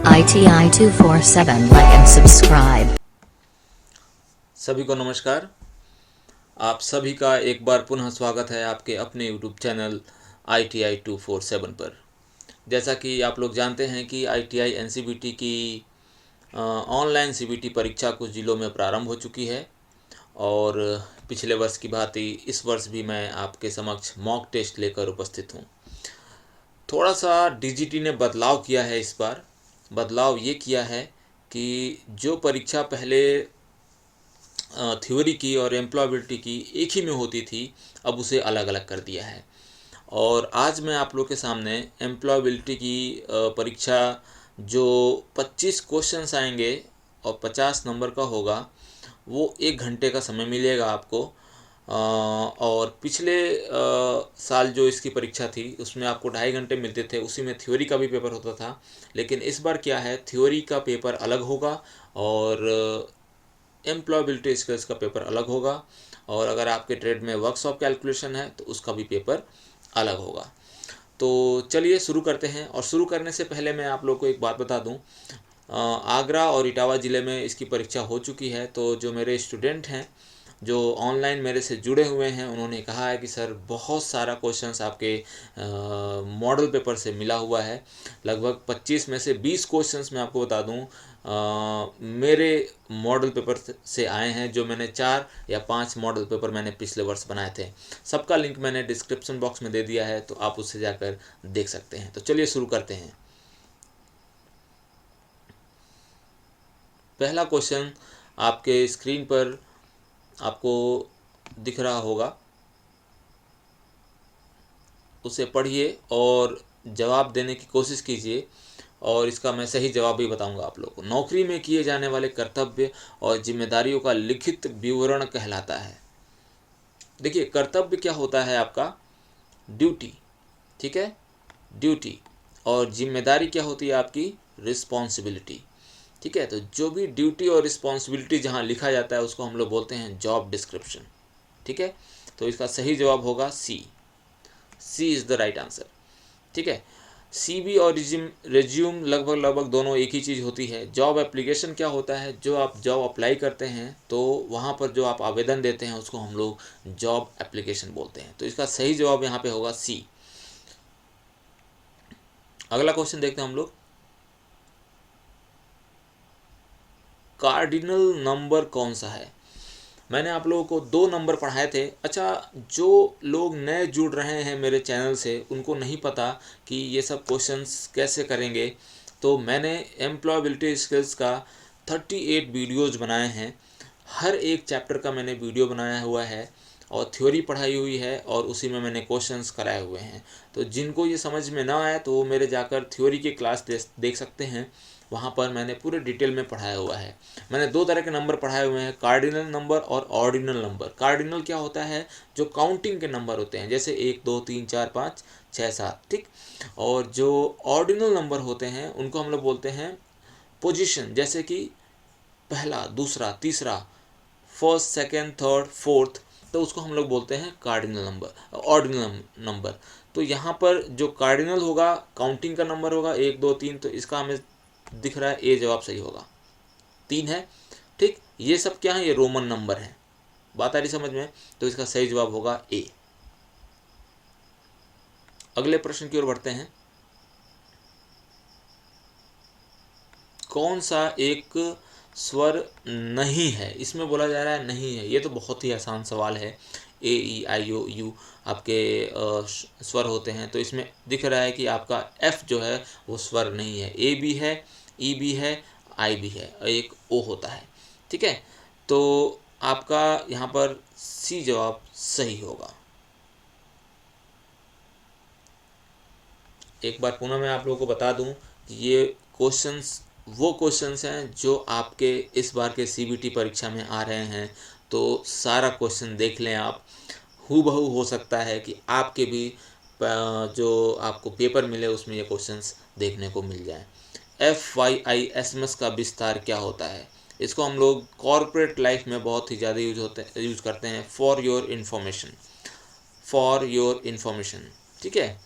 ITI 247 like and subscribe. सभी को नमस्कार। आप सभी का एक बार पुनः स्वागत है आपके अपने YouTube चैनल ITI 247 पर। जैसा कि आप लोग जानते हैं कि ITI NCBT की ऑनलाइन CBT परीक्षा कुछ जिलों में प्रारंभ हो चुकी है और पिछले वर्ष की भांति इस वर्ष भी मैं आपके समक्ष मॉक टेस्ट लेकर उपस्थित हूँ। थोड़ा सा DGT ने बदलाव किया है इस बार। बदलाव ये किया है कि जो परीक्षा पहले थ्योरी की और एम्प्लॉयबिलिटी की एक ही में होती थी, अब उसे अलग अलग कर दिया है। और आज मैं आप लोग के सामने एम्प्लॉयबिलिटी की परीक्षा जो 25 क्वेश्चंस आएंगे और 50 नंबर का होगा, वो 1 घंटे का समय मिलेगा आपको। और पिछले साल जो इसकी परीक्षा थी उसमें आपको 2.5 घंटे मिलते थे, उसी में थ्योरी का भी पेपर होता था। लेकिन इस बार क्या है, थ्योरी का पेपर अलग होगा और एम्प्लॉयबिलिटी स्किल्स का पेपर अलग होगा, और अगर आपके ट्रेड में वर्कशॉप कैलकुलेशन है तो उसका भी पेपर अलग होगा। तो चलिए शुरू करते हैं। और शुरू करने से पहले मैं आप लोग को एक बात बता दूं, आगरा और इटावा ज़िले में इसकी परीक्षा हो चुकी है। तो जो मेरे स्टूडेंट हैं जो ऑनलाइन मेरे से जुड़े हुए हैं, उन्होंने कहा है कि सर बहुत सारा क्वेश्चंस आपके मॉडल पेपर से मिला हुआ है। लगभग 25 में से 20 क्वेश्चंस मैं आपको बता दूं मेरे मॉडल पेपर से आए हैं, जो मैंने 4 या 5 मॉडल पेपर मैंने पिछले वर्ष बनाए थे। सबका लिंक मैंने डिस्क्रिप्शन बॉक्स में दे दिया है, तो आप उससे जाकर देख सकते हैं। तो चलिए शुरू करते हैं। पहला क्वेश्चन आपके स्क्रीन पर आपको दिख रहा होगा, उसे पढ़िए और जवाब देने की कोशिश कीजिए, और इसका मैं सही जवाब भी बताऊंगा आप लोगों को। नौकरी में किए जाने वाले कर्तव्य और जिम्मेदारियों का लिखित विवरण कहलाता है। देखिए, कर्तव्य क्या होता है आपका, ड्यूटी, ठीक है, ड्यूटी। और जिम्मेदारी क्या होती है आपकी, रिस्पॉन्सिबिलिटी, ठीक है। तो जो भी ड्यूटी और रिस्पॉन्सिबिलिटी जहाँ लिखा जाता है उसको हम लोग बोलते हैं जॉब डिस्क्रिप्शन, ठीक है। तो इसका सही जवाब होगा सी। सी इज़ द राइट आंसर, ठीक है। CV और रेज्यूम लगभग दोनों एक ही चीज़ होती है। जॉब एप्लीकेशन क्या होता है, जो आप जॉब अप्लाई करते हैं तो वहाँ पर जो आप आवेदन देते हैं उसको हम लोग जॉब एप्लीकेशन बोलते हैं। तो इसका सही जवाब यहाँ पे होगा सी। अगला क्वेश्चन देखते हैं हम लोग। कार्डिनल नंबर कौन सा है? मैंने आप लोगों को 2 नंबर पढ़ाए थे। अच्छा, जो लोग नए जुड़ रहे हैं मेरे चैनल से, उनको नहीं पता कि ये सब क्वेश्चंस कैसे करेंगे, तो मैंने एम्प्लॉयबिलिटी स्किल्स का 38 वीडियोज़ बनाए हैं। हर एक चैप्टर का मैंने वीडियो बनाया हुआ है और थ्योरी पढ़ाई हुई है, और उसी में मैंने क्वेश्चंस कराए हुए हैं। तो जिनको ये समझ में ना आए तो वो मेरे जाकर थ्योरी की क्लास देख सकते हैं, वहाँ पर मैंने पूरे डिटेल में पढ़ाया हुआ है। मैंने 2 तरह के नंबर पढ़ाए हुए हैं, कार्डिनल नंबर और ऑर्डिनल नंबर। कार्डिनल क्या होता है, जो काउंटिंग के नंबर होते हैं, जैसे 1 2 3 4 5 6 7, ठीक। और जो ऑर्डिनल नंबर होते हैं उनको हम लोग बोलते हैं पोजीशन, जैसे कि पहला, दूसरा, तीसरा, फर्स्ट, सेकेंड, थर्ड, फोर्थ, तो उसको हम लोग बोलते हैं कार्डिनल नंबर, ऑर्डिनल नंबर। तो यहाँ पर जो कार्डिनल होगा, काउंटिंग का नंबर होगा 1 2 3, तो इसका हमें दिख रहा है ए जवाब सही होगा, 3 है, ठीक। ये सब क्या है, ये रोमन नंबर है। बात आ रही समझ में? तो इसका सही जवाब होगा ए। अगले प्रश्न की ओर बढ़ते हैं। कौन सा एक स्वर नहीं है? इसमें बोला जा रहा है नहीं है। ये तो बहुत ही आसान सवाल है। ए ई आई ओ यू आपके स्वर होते हैं, तो इसमें दिख रहा है कि आपका एफ जो है वो स्वर नहीं है। ए भी है, ई भी है, आई भी है, और एक ओ होता है, ठीक है। तो आपका यहाँ पर सी जवाब सही होगा। एक बार पुनः मैं आप लोगों को बता दूं कि ये क्वेश्चंस वो क्वेश्चंस हैं जो आपके इस बार के CBT परीक्षा में आ रहे हैं। तो सारा क्वेश्चन देख लें आप, हूबहू हो सकता है कि आपके भी जो आपको पेपर मिले उसमें ये क्वेश्चंस देखने को मिल जाए। FYISMS का विस्तार क्या होता है? इसको हम लोग कॉर्पोरेट लाइफ में बहुत ही ज़्यादा यूज करते हैं। For your information, for your information, ठीक है।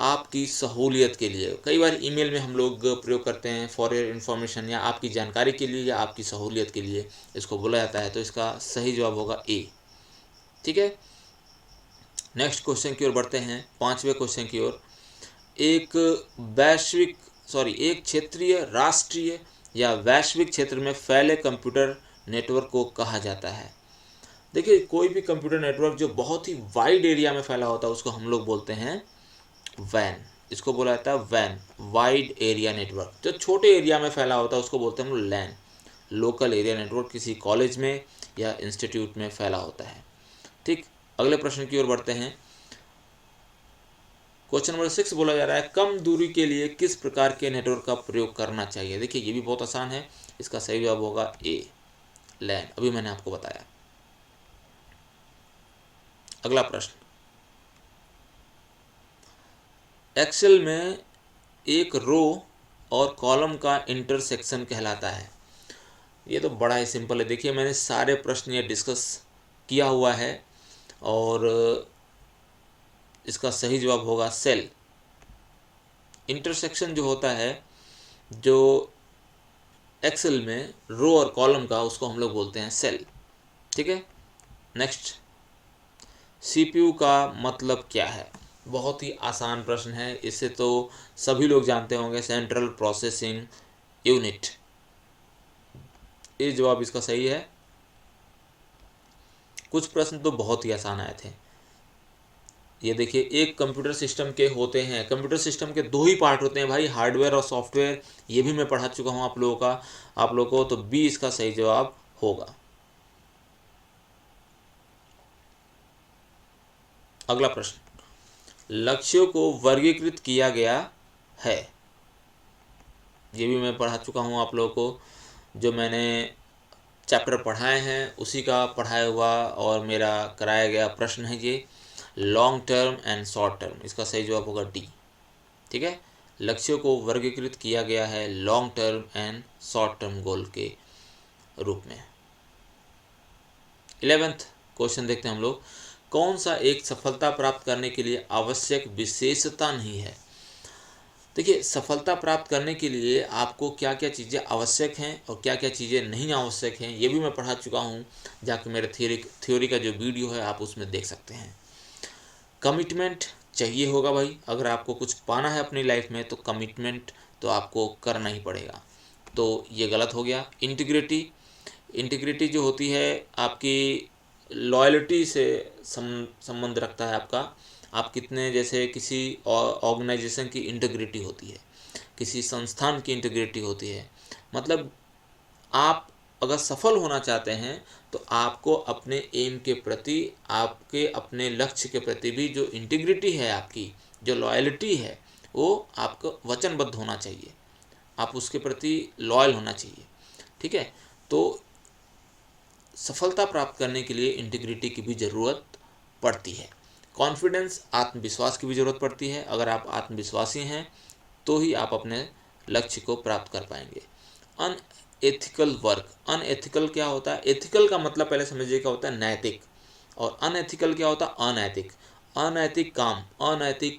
आपकी सहूलियत के लिए। कई बार ईमेल में हम लोग प्रयोग करते हैं फॉर योर इन्फॉर्मेशन, या आपकी जानकारी के लिए या आपकी सहूलियत के लिए इसको बोला जाता है। तो इसका सही जवाब होगा ए। ठीक है, नेक्स्ट क्वेश्चन की ओर बढ़ते हैं, 5वें क्वेश्चन की ओर। एक क्षेत्रीय, राष्ट्रीय या वैश्विक क्षेत्र में फैले कंप्यूटर नेटवर्क को कहा जाता है। देखिए, कोई भी कंप्यूटर नेटवर्क जो बहुत ही वाइड एरिया में फैला होता है उसको हम लोग बोलते हैं वैन। इसको बोला जाता है वैन, वाइड एरिया नेटवर्क। जो छोटे एरिया में फैला होता है उसको बोलते हैं हम लोग लैन, लोकल एरिया नेटवर्क। किसी कॉलेज में या इंस्टीट्यूट में फैला होता है। ठीक, अगले प्रश्न की ओर बढ़ते हैं। क्वेश्चन नंबर 6 बोला जा रहा है, कम दूरी के लिए किस प्रकार के नेटवर्क का प्रयोग करना चाहिए। देखिए, ये भी बहुत आसान है। इसका सही जवाब होगा ए, लैन। अभी मैंने आपको बताया। अगला प्रश्न, एक्सेल में एक रो और कॉलम का इंटरसेक्शन कहलाता है। ये तो बड़ा ही सिंपल है। देखिए, मैंने सारे प्रश्न ये डिस्कस किया हुआ है और इसका सही जवाब होगा सेल। इंटरसेक्शन जो होता है, जो एक्सेल में रो और कॉलम का, उसको हम लोग बोलते हैं सेल। ठीक है, नेक्स्ट, सीपीयू का मतलब क्या है। बहुत ही आसान प्रश्न है, इसे तो सभी लोग जानते होंगे, सेंट्रल प्रोसेसिंग यूनिट। ये जवाब इसका सही है। कुछ प्रश्न तो बहुत ही आसान आए थे। ये देखिए, एक कंप्यूटर सिस्टम के होते हैं, कंप्यूटर सिस्टम के 2 ही पार्ट होते हैं भाई, हार्डवेयर और सॉफ्टवेयर। ये भी मैं पढ़ा चुका हूँ आप लोगों को। तो बी इसका सही जवाब होगा। अगला प्रश्न, लक्ष्यों को वर्गीकृत किया गया है। ये भी मैं पढ़ा चुका हूँ आप लोगों को। जो मैंने चैप्टर पढ़ाए हैं उसी का पढ़ाया हुआ और मेरा कराया गया प्रश्न है ये, long term and short term. इसका सही जवाब होगा डी। ठीक है, लक्ष्यों को वर्गीकृत किया गया है long term and short term goal के रूप में। 11th क्वेश्चन देखते हैं हम लोग, कौन सा एक सफलता प्राप्त करने के लिए आवश्यक विशेषता नहीं है। देखिए, सफलता प्राप्त करने के लिए आपको क्या क्या चीज़ें आवश्यक हैं और क्या क्या चीज़ें नहीं आवश्यक हैं, ये भी मैं पढ़ा चुका हूँ। जाके मेरे थ्योरी का जो वीडियो है आप उसमें देख सकते हैं। कमिटमेंट चाहिए होगा भाई, अगर आपको कुछ पाना है अपनी लाइफ में तो कमिटमेंट तो आपको करना ही पड़ेगा। तो ये गलत हो गया। इंटीग्रिटी जो होती है आपकी लॉयल्टी से संबंध रखता है आपका। आप कितने, जैसे किसी ऑर्गेनाइजेशन की इंटीग्रिटी होती है, किसी संस्थान की इंटीग्रिटी होती है। मतलब आप अगर सफल होना चाहते हैं तो आपको अपने एम के प्रति, आपके अपने लक्ष्य के प्रति भी जो इंटीग्रिटी है आपकी, जो लॉयल्टी है, वो आपको वचनबद्ध होना चाहिए। आप उसके प्रति लॉयल होना चाहिए। ठीक है, तो सफलता प्राप्त करने के लिए इंटीग्रिटी की भी ज़रूरत पड़ती है। कॉन्फिडेंस, आत्मविश्वास की भी ज़रूरत पड़ती है। अगर आप आत्मविश्वासी हैं तो ही आप अपने लक्ष्य को प्राप्त कर पाएंगे। अनएथिकल वर्क, अनएथिकल क्या होता है? एथिकल का मतलब पहले समझिए क्या होता है, नैतिक। और अनएथिकल क्या होता है? अनैतिक। अनैतिक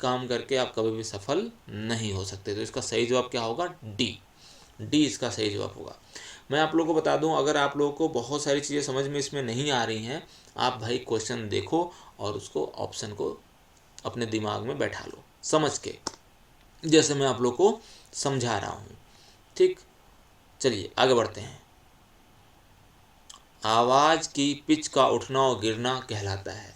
काम करके आप कभी भी सफल नहीं हो सकते। तो इसका सही जवाब क्या होगा? डी इसका सही जवाब होगा। मैं आप लोगों को बता दूं, अगर आप लोगों को बहुत सारी चीज़ें समझ में इसमें नहीं आ रही हैं, आप भाई क्वेश्चन देखो और उसको ऑप्शन को अपने दिमाग में बैठा लो समझ के, जैसे मैं आप लोग को समझा रहा हूँ। ठीक, चलिए आगे बढ़ते हैं। आवाज़ की पिच का उठना और गिरना कहलाता है।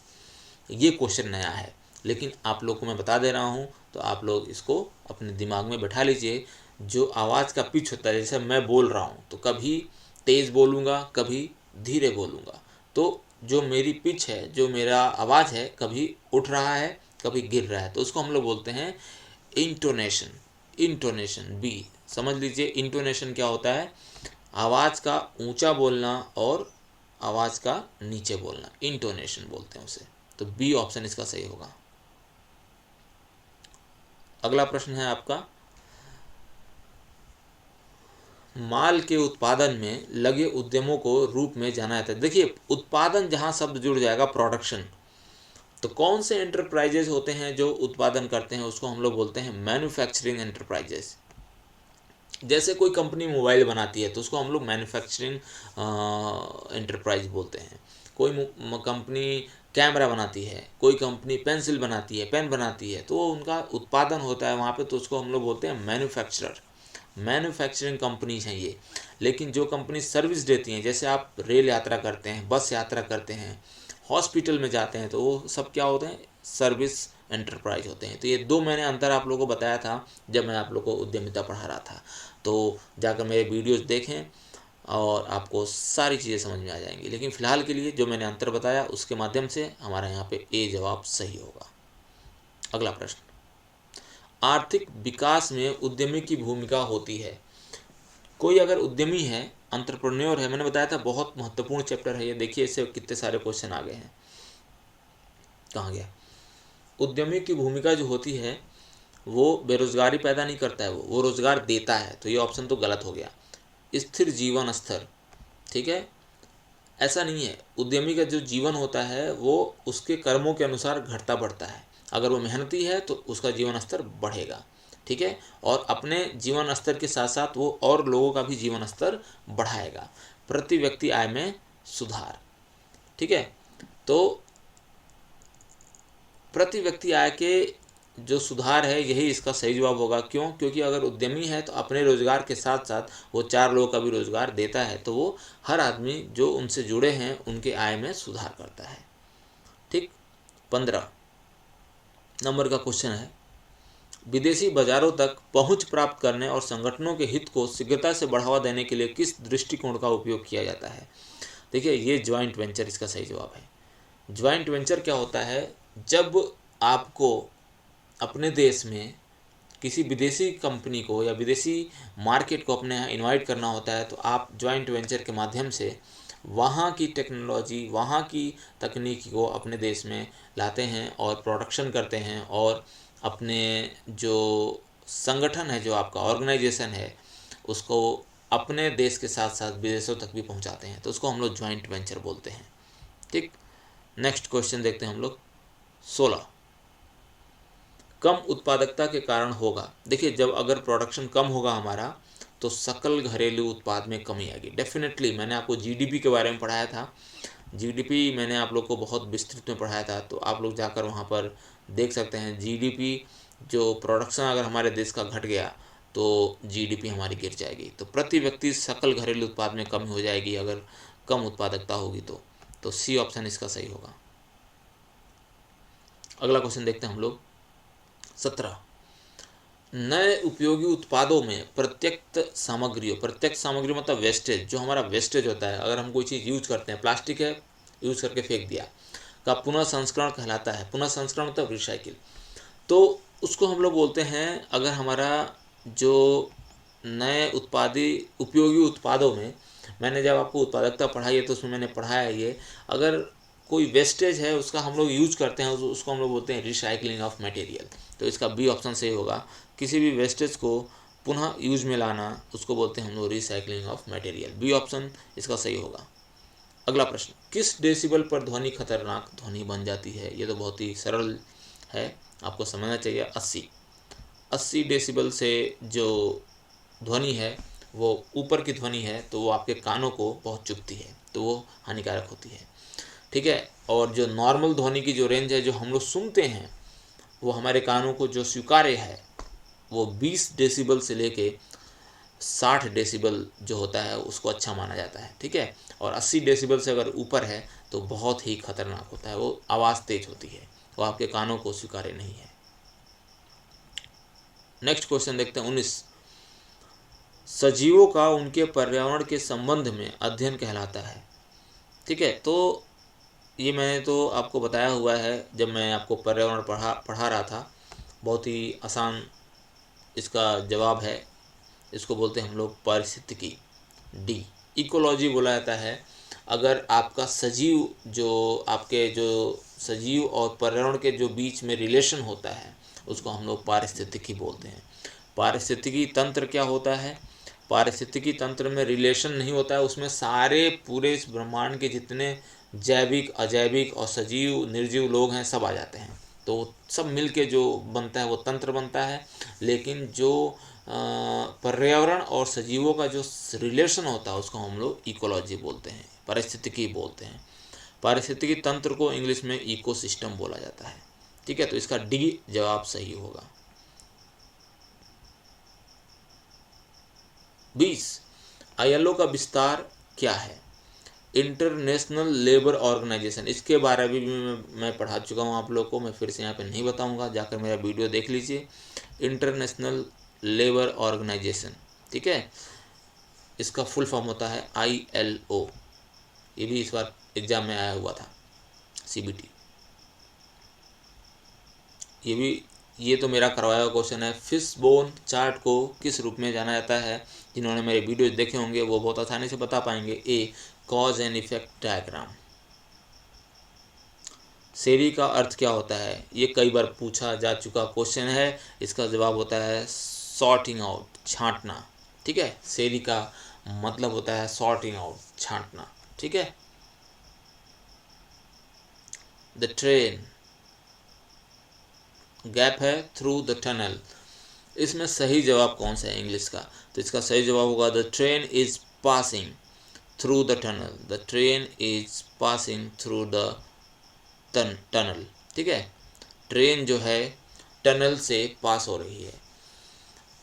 ये क्वेश्चन नया है लेकिन आप लोग को मैं बता दे रहा हूँ, तो आप लोग इसको अपने दिमाग में बैठा लीजिए। जो आवाज़ का पिच होता है, जैसे मैं बोल रहा हूँ तो कभी तेज़ बोलूँगा, कभी धीरे बोलूँगा। तो जो मेरी पिच है, जो मेरा आवाज़ है, कभी उठ रहा है, कभी गिर रहा है, तो उसको हम लोग बोलते हैं इंटोनेशन। बी समझ लीजिए, इंटोनेशन क्या होता है? आवाज़ का ऊंचा बोलना और आवाज़ का नीचे बोलना, इंटोनेशन बोलते हैं उसे। तो बी ऑप्शन इसका सही होगा। अगला प्रश्न है आपका, माल के उत्पादन में लगे उद्यमों को रूप में जाना जाता है। देखिए, उत्पादन जहाँ शब्द जुड़ जाएगा, प्रोडक्शन, तो कौन से एंटरप्राइजेज होते हैं जो उत्पादन करते हैं, उसको हम लोग बोलते हैं मैन्युफैक्चरिंग एंटरप्राइजेज। जैसे कोई कंपनी मोबाइल बनाती है तो उसको हम लोग मैन्युफैक्चरिंग एंटरप्राइज बोलते हैं। कोई कंपनी कैमरा बनाती है, कोई कंपनी पेंसिल बनाती है, पेन बनाती है, तो उनका उत्पादन होता है वहाँ पे, तो उसको हम लोग बोलते हैं मैन्युफैक्चरर। मैन्युफैक्चरिंग कंपनीज हैं ये। लेकिन जो कंपनी सर्विस देती हैं, जैसे आप रेल यात्रा करते हैं, बस यात्रा करते हैं, हॉस्पिटल में जाते हैं, तो वो सब क्या होते हैं, सर्विस एंटरप्राइज होते हैं। तो ये दो मैंने अंतर आप लोगों को बताया था जब मैं आप लोगों को उद्यमिता पढ़ा रहा था। तो जाकर मेरे वीडियोस देखें और आपको सारी चीज़ें समझ में आ जाएंगी। लेकिन फ़िलहाल के लिए जो मैंने अंतर बताया उसके माध्यम से हमारा यहाँ पे ए जवाब सही होगा। अगला प्रश्न, आर्थिक विकास में उद्यमी की भूमिका होती है। कोई अगर उद्यमी है, एंटरप्रेन्योर है, मैंने बताया था बहुत महत्वपूर्ण चैप्टर है ये, देखिए इससे कितने सारे क्वेश्चन आ गए हैं। कहाँ गया, उद्यमी की भूमिका जो होती है वो बेरोजगारी पैदा नहीं करता है, वो रोजगार देता है। तो ये ऑप्शन तो गलत हो गया। स्थिर जीवन स्तर, ठीक है, ऐसा नहीं है। उद्यमी का जो जीवन होता है वो उसके कर्मों के अनुसार घटता बढ़ता है। अगर वो मेहनती है तो उसका जीवन स्तर बढ़ेगा, ठीक है, और अपने जीवन स्तर के साथ साथ वो और लोगों का भी जीवन स्तर बढ़ाएगा। प्रति व्यक्ति आय में सुधार, ठीक है, तो प्रति व्यक्ति आय के जो सुधार है यही इसका सही जवाब होगा। क्यों? क्योंकि अगर उद्यमी है तो अपने रोजगार के साथ साथ वो 4 लोगों का भी रोजगार देता है, तो वो हर आदमी जो उनसे जुड़े हैं उनके आय में सुधार करता है। ठीक, 15 नंबर का क्वेश्चन है, विदेशी बाजारों तक पहुंच प्राप्त करने और संगठनों के हित को शीघ्रता से बढ़ावा देने के लिए किस दृष्टिकोण का उपयोग किया जाता है? देखिए, ये ज्वाइंट वेंचर इसका सही जवाब है। ज्वाइंट वेंचर क्या होता है, जब आपको अपने देश में किसी विदेशी कंपनी को या विदेशी मार्केट को अपने यहाँ इन्वाइट करना होता है, तो आप ज्वाइंट वेंचर के माध्यम से वहाँ की टेक्नोलॉजी, वहाँ की तकनीक को अपने देश में लाते हैं और प्रोडक्शन करते हैं, और अपने जो संगठन है, जो आपका ऑर्गेनाइजेशन है, उसको अपने देश के साथ साथ विदेशों तक भी पहुँचाते हैं। तो उसको हम लोग ज्वाइंट वेंचर बोलते हैं। ठीक, नेक्स्ट क्वेश्चन देखते हैं हम लोग। 16 कम उत्पादकता के कारण होगा। देखिए, जब अगर प्रोडक्शन कम होगा हमारा तो सकल घरेलू उत्पाद में कमी आएगी। डेफिनेटली मैंने आपको जीडीपी के बारे में पढ़ाया था। जीडीपी मैंने आप लोग को बहुत विस्तृत में पढ़ाया था, तो आप लोग जाकर वहाँ पर देख सकते हैं। जीडीपी जो प्रोडक्शन अगर हमारे देश का घट गया तो जीडीपी हमारी गिर जाएगी। तो प्रति व्यक्ति सकल घरेलू उत्पाद में कमी हो जाएगी अगर कम उत्पादकता होगी तो सी ऑप्शन इसका सही होगा। अगला क्वेश्चन देखते हैं हम लोग। 17 नए उपयोगी उत्पादों में प्रत्यक्ष सामग्री मतलब वेस्टेज, जो हमारा वेस्टेज होता है, अगर हम कोई चीज़ यूज करते हैं, प्लास्टिक है, यूज करके फेंक दिया, का पुनः संस्करण कहलाता है। पुनः संस्करण मतलब रिसाइकिल। तो उसको हम लोग बोलते हैं, अगर हमारा जो नए उपयोगी उत्पादों में, मैंने जब आपको उत्पादकता पढ़ाई है तो उसमें मैंने पढ़ाया ये, अगर कोई वेस्टेज है उसका हम लोग यूज करते हैं, उसको हम लोग बोलते हैं रिसाइकलिंग ऑफ मटेरियल। तो इसका बी ऑप्शन सही होगा। किसी भी वेस्टेज को पुनः यूज में लाना, उसको बोलते हैं हम लोग recycling of material. B option इसका सही होगा। अगला प्रश्न, किस डेसिबल पर ध्वनि खतरनाक ध्वनि बन जाती है? ये तो बहुत ही सरल है, आपको समझना चाहिए। 80 डेसिबल से जो ध्वनि है वो ऊपर की ध्वनि है, तो वो आपके कानों को बहुत चुभती है, तो वो हानिकारक होती है। ठीक है, और जो नॉर्मल ध्वनि की जो रेंज है, जो हम लोग सुनते हैं, वो हमारे कानों को जो स्वीकार्य है वो 20 डेसिबल से लेके 60 डेसिबल जो होता है उसको अच्छा माना जाता है। ठीक है, और 80 डेसिबल से अगर ऊपर है तो बहुत ही खतरनाक होता है, वो आवाज़ तेज होती है, वो आपके कानों को स्वीकार्य नहीं है। नेक्स्ट क्वेश्चन देखते हैं। 19 सजीवों का उनके पर्यावरण के संबंध में अध्ययन कहलाता है। ठीक है, तो ये मैंने तो आपको बताया हुआ है जब मैं आपको पर्यावरण पढ़ा रहा था। बहुत ही आसान इसका जवाब है, इसको बोलते हैं हम लोग पारिस्थितिकी। डी, इकोलॉजी बोला जाता है। अगर आपका सजीव, जो आपके जो सजीव और पर्यावरण के जो बीच में रिलेशन होता है, उसको हम लोग पारिस्थितिकी बोलते हैं। पारिस्थितिकी तंत्र क्या होता है? पारिस्थितिकी तंत्र में रिलेशन नहीं होता है, उसमें सारे पूरे इस ब्रह्मांड के जितने जैविक, अजैविक और सजीव निर्जीव लोग हैं, सब आ जाते हैं। तो सब मिल के जो बनता है वो तंत्र बनता है। लेकिन जो पर्यावरण और सजीवों का जो रिलेशन होता है उसको हम लोग इकोलॉजी बोलते हैं, पारिस्थितिकी बोलते हैं। पारिस्थितिकी तंत्र को इंग्लिश में इकोसिस्टम बोला जाता है। ठीक है, तो इसका डी जवाब सही होगा। 20 ILO का विस्तार क्या है? International Labour Organisation. इसके बारे में भी मैं पढ़ा चुका हूँ आप लोग को, मैं फिर से यहाँ पे नहीं बताऊँगा, जाकर मेरा वीडियो देख लीजिए। इंटरनेशनल लेबर ऑर्गेनाइजेशन, ठीक है, इसका फुल फॉर्म होता है ILO। ये भी इस बार एग्जाम में आया हुआ था, CBT। ये तो मेरा करवाया हुआ क्वेश्चन है। फिश बोन चार्ट को किस रूप में जाना जाता है? जिन्होंने मेरे वीडियो देखे होंगे वो बहुत आसानी से बता पाएंगे। ए, कॉज एंड इफेक्ट डायग्राम। सेरी का अर्थ क्या होता है? ये कई बार पूछा जा चुका क्वेश्चन है। इसका जवाब होता है सॉर्टिंग आउट, छांटना। ठीक है, सेरी का मतलब होता है सॉर्टिंग आउट, छांटना। ठीक है। द ट्रेन, गैप है थ्रू द टनल। इसमें सही जवाब कौन सा है इंग्लिश का? तो इसका सही जवाब होगा the train is passing through the tunnel. The train is passing through the tunnel. ठीक है, ट्रेन जो है टनल से पास हो रही है।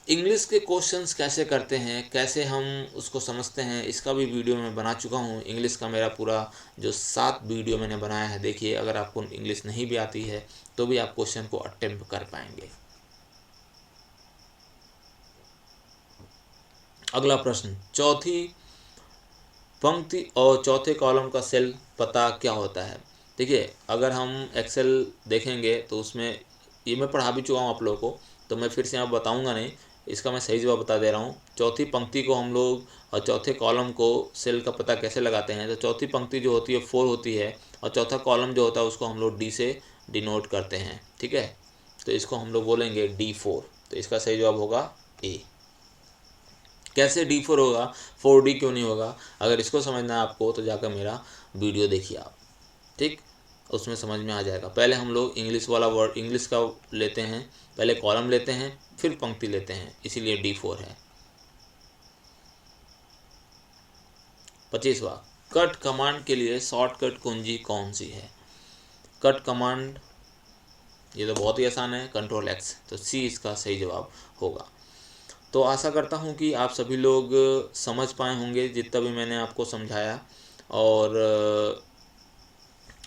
इंग्लिश के क्वेश्चंस कैसे करते हैं, कैसे हम उसको समझते हैं, इसका भी वीडियो मैं बना चुका हूँ। इंग्लिश का मेरा पूरा जो 7 वीडियो मैंने बनाया है, देखिए। अगर आपको इंग्लिश नहीं भी आती है तो भी आप क्वेश्चन को अटेम्प्ट कर पाएंगे। अगला प्रश्न, चौथी पंक्ति और चौथे कॉलम का सेल पता क्या होता है? देखिए, अगर हम एक्सेल देखेंगे तो उसमें ये मैं पढ़ा भी चुका हूँ आप लोगों को, तो मैं फिर से यहाँ बताऊँगा नहीं। इसका मैं सही जवाब बता दे रहा हूँ। चौथी पंक्ति को हम लोग और चौथे कॉलम को सेल का पता कैसे लगाते हैं? तो चौथी पंक्ति जो होती है 4 होती है और चौथा कॉलम जो होता है उसको हम लोग D से डिनोट करते हैं। ठीक है, तो इसको हम लोग बोलेंगे D4। तो इसका सही जवाब होगा A। कैसे D4 होगा, 4D क्यों नहीं होगा? अगर इसको समझना है आपको तो जाकर मेरा वीडियो देखिए आप, ठीक, उसमें समझ में आ जाएगा। पहले हम लोग इंग्लिश वाला वर्ड इंग्लिश का लेते हैं, पहले कॉलम लेते हैं फिर पंक्ति लेते हैं, इसीलिए D4 है। 25वां, कट कमांड के लिए शॉर्टकट कुंजी कौन सी है? कट कमांड ये तो बहुत ही आसान है, Ctrl+X। तो C इसका सही जवाब होगा। तो आशा करता हूँ कि आप सभी लोग समझ पाए होंगे जितना भी मैंने आपको समझाया, और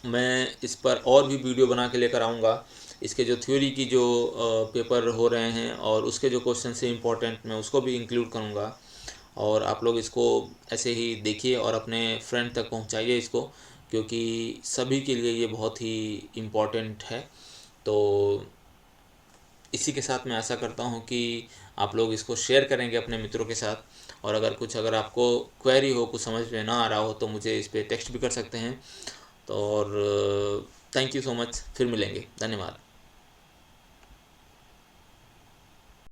मैं इस पर और भी वीडियो बना के लेकर आऊँगा। इसके जो थ्योरी की जो पेपर हो रहे हैं और उसके जो क्वेश्चन से इम्पोर्टेंट, मैं उसको भी इंक्लूड करूँगा। और आप लोग इसको ऐसे ही देखिए और अपने फ्रेंड तक पहुँचाइए इसको, क्योंकि सभी के लिए ये बहुत ही इम्पोर्टेंट है। तो इसी के साथ मैं आशा करता हूँ कि आप लोग इसको शेयर करेंगे अपने मित्रों के साथ। और अगर आपको क्वेरी हो, कुछ समझ में ना आ रहा हो, तो मुझे इस पर टेक्स्ट भी कर सकते हैं। तो और थैंक यू सो मच, फिर मिलेंगे, धन्यवाद।